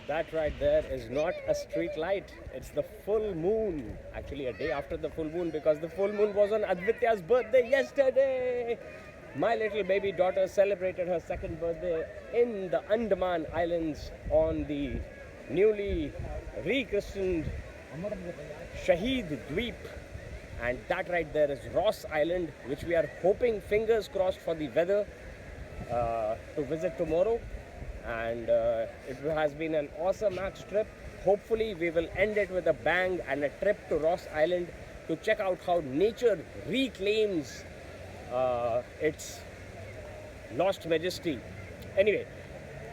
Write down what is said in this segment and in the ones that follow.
That right there is not a street light. It's the full moon. Actually, a day after the full moon, because the full moon was on Advitya's birthday yesterday. My little baby daughter celebrated her second birthday in the Andaman Islands on the newly rechristened Shahid Dweep. And that right there is Ross Island, which we are hoping, fingers crossed, for the weather to visit tomorrow. And it has been an awesome max trip. Hopefully we will end it with a bang and a trip to Ross Island to check out how nature reclaims its lost majesty. Anyway,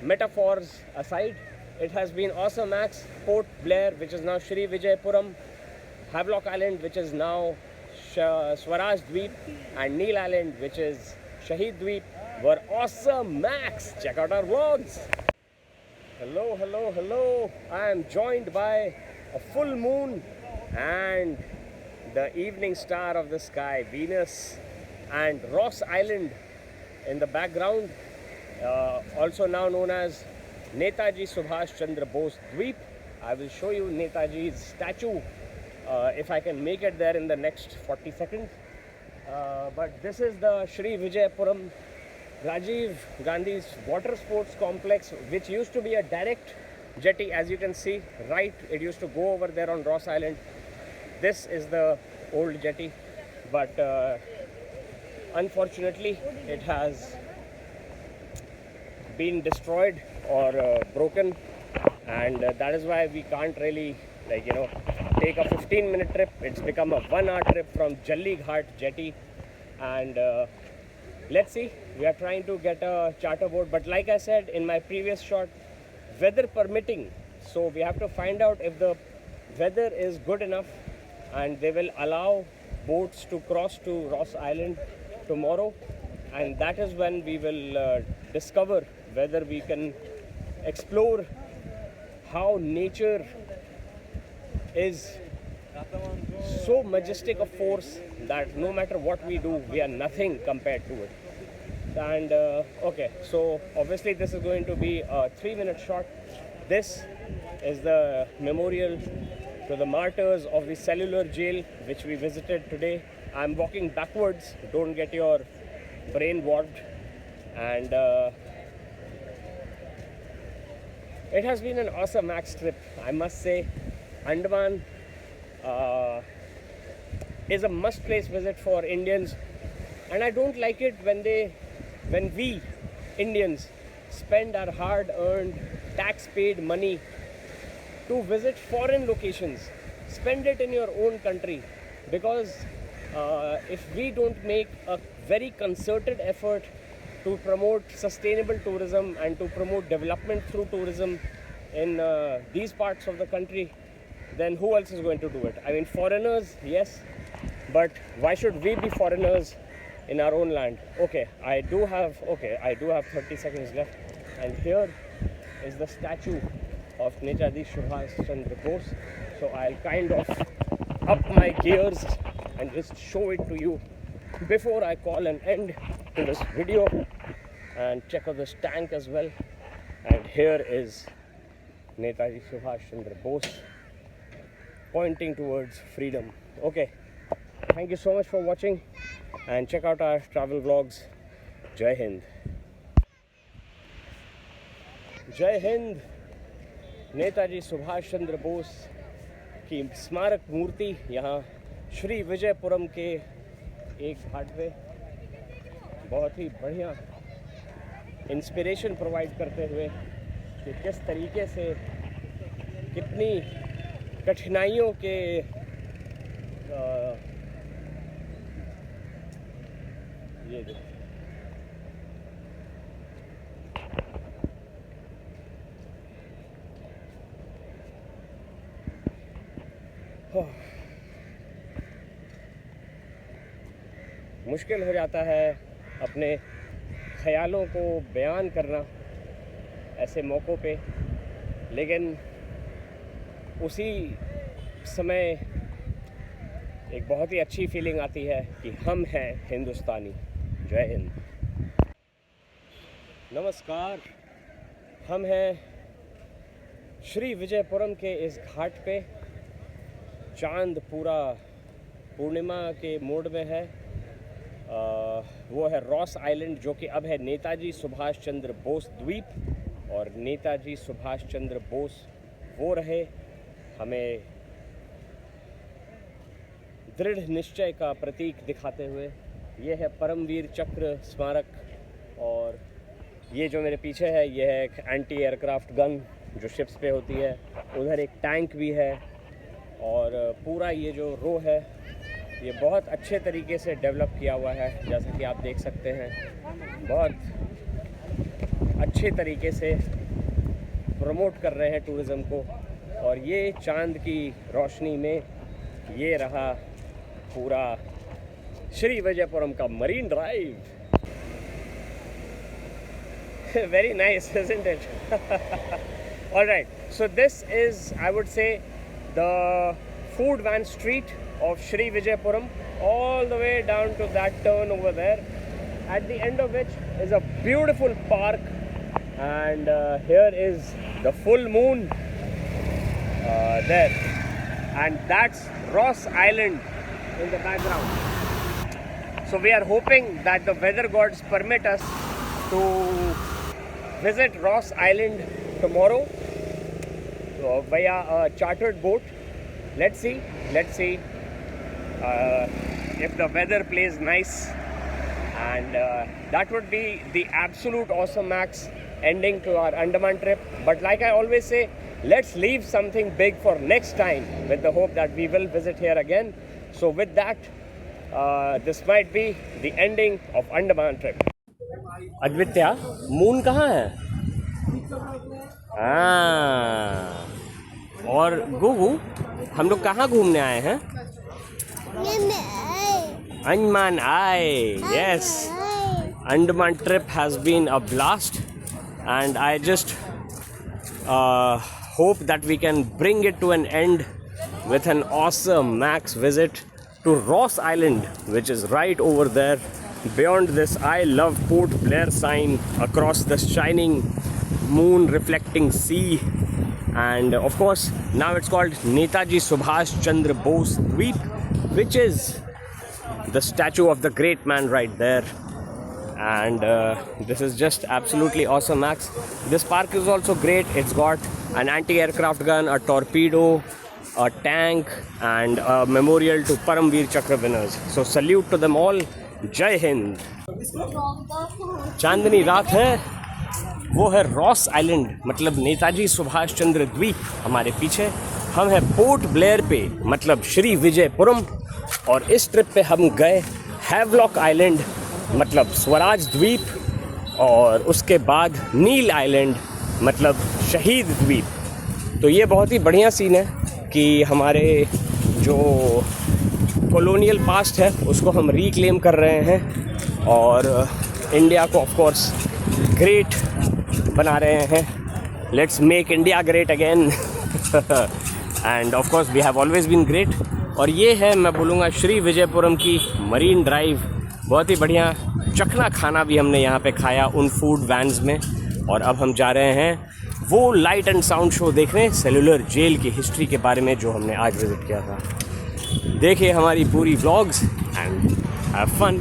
metaphors aside, it has been awesome max. Port Blair, which is now Sri Vijayapuram, Havelock Island, which is now Swaraj Dweep, and Neil Island, which is Shahid Dweep, were awesome max. Check out our vlogs. Hello, hello, hello. I am joined by a full moon and the evening star of the sky, Venus, and Ross Island in the background, also now known as Netaji Subhash Chandra Bose Dweep. I will show you Netaji's statue if I can make it there in the next 40 seconds. But this is the Sri Vijayapuram Rajiv Gandhi's water sports complex, which used to be a direct jetty, as you can see, right? It used to go over there on Ross Island. This is the old jetty, but unfortunately it has been destroyed or broken, and that is why we can't really, take a 15-minute trip. It's become a 1-hour trip from Jalli Ghat jetty, and let's see, we are trying to get a charter boat, but like I said in my previous shot, weather permitting, so we have to find out if the weather is good enough and they will allow boats to cross to Ross Island tomorrow, and that is when we will discover whether we can explore how nature is so majestic a force that no matter what we do, we are nothing compared to it. And okay, so obviously this is going to be a 3-minute shot. This is the memorial to the martyrs of the cellular jail, which we visited today. I'm walking backwards, don't get your brain warped. And it has been an awesome max trip, I must say. Andaman is a must place visit for Indians, and I don't like it when we Indians spend our hard earned tax paid money to visit foreign locations. Spend it in your own country, because if we don't make a very concerted effort to promote sustainable tourism and to promote development through tourism in these parts of the country, then who else is going to do it? I mean, foreigners, yes, but why should we be foreigners in our own land? Okay, I do have 30 seconds left, and here is the statue of Netaji Subhash Chandra Bose. So I'll kind of up my gears and just show it to you before I call an end to this video, and check out this tank as well. And here is Netaji Subhash Chandra Bose pointing towards freedom. Okay, thank you so much for watching, and check out our travel vlogs. Jai Hind. Jai Hind. Netaji Subhash Chandra Bose की स्मारक मूर्ति यहाँ श्री विजयपुरम के एक घाट पे बहुत ही बढ़िया inspiration provide करते हुए कि किस तरीके से कितनी कठिनाइयों के ये देखो, मुश्किल हो जाता है अपने ख्यालों को बयान करना ऐसे मौक़ों पे, लेकिन उसी समय एक बहुत ही अच्छी फीलिंग आती है कि हम हैं हिंदुस्तानी। जय हिंद। नमस्कार, हम हैं श्री विजयपुरम के इस घाट पे चांद पूरा पूर्णिमा के मोड में है। वो है रॉस आइलैंड, जो कि अब है नेताजी सुभाष चंद्र बोस द्वीप। और नेताजी सुभाष चंद्र बोस वो रहे हमें दृढ़ निश्चय का प्रतीक दिखाते हुए। ये है परमवीर चक्र स्मारक, और ये जो मेरे पीछे है ये है एक एंटी एयरक्राफ्ट गन जो शिप्स पे होती है। उधर एक टैंक भी है, और पूरा ये जो रो है ये बहुत अच्छे तरीके से डेवलप किया हुआ है, जैसा कि आप देख सकते हैं। बहुत अच्छे तरीके से प्रमोट कर रहे हैं टूरिज़्म को। और ये चांद की रोशनी में ये रहा पूरा श्री विजयपुरम का marine drive. Very nice, isn't it? All right, so this is, I would say, the food van street of Shri Vijayapuram, all the way down to that turn over there, at the end of which is a beautiful park, and here is the full moon there, and that's Ross Island in the background. So we are hoping that the weather gods permit us to visit Ross Island tomorrow via a chartered boat. Let's see if the weather plays nice, and that would be the absolute awesome max ending to our Andaman trip. But like I always say, let's leave something big for next time, with the hope that we will visit here again. So with that, this might be the ending of Andaman trip. Advitya, moon कहाँ है? और गुगु, हम लोग कहाँ घूमने आए हैं? अंडमान आए. Yes, Andaman trip has been a blast, and I just hope that we can bring it to an end with an awesome max visit to Ross Island, which is right over there. Beyond this I love Port Blair sign across the shining moon reflecting sea, and of course now it's called Netaji Subhash Chandra Bose Dweep, which is the statue of the great man right there. And this is just absolutely awesome, Max. This park is also great. It's got an anti-aircraft gun, a torpedo, a tank, and a memorial to Paramveer Chakra winners. So salute to them all. जय हिंद. चांदनी रात है, वो है Ross island, मतलब नेताजी सुभाष चंद्र द्वीप हमारे पीछे. हम हैं पोर्ट ब्लेयर पे, मतलब श्री विजयपुरम. और इस ट्रिप पे हम गए हैवलॉक आइलैंड, मतलब स्वराज द्वीप, और उसके बाद नील आइलैंड, मतलब शहीद द्वीप. तो ये बहुत ही बढ़िया सीन है कि हमारे जो कॉलोनियल पास्ट है उसको हम रिक्लेम कर रहे हैं, और इंडिया को ऑफ कोर्स ग्रेट बना रहे हैं. Let's make India great again. And of course we have always been great. और ये है, मैं बोलूँगा, श्री विजयपुरम की मरीन ड्राइव. बहुत ही बढ़िया चखना खाना भी हमने यहाँ पे खाया उन फूड वैन्स में. और अब हम जा रहे हैं वो लाइट एंड साउंड शो देखने, सेलुलर जेल की हिस्ट्री के बारे में, जो हमने आज विज़िट किया था. देखिए हमारी पूरी व्लॉग्स एंड हैव फन.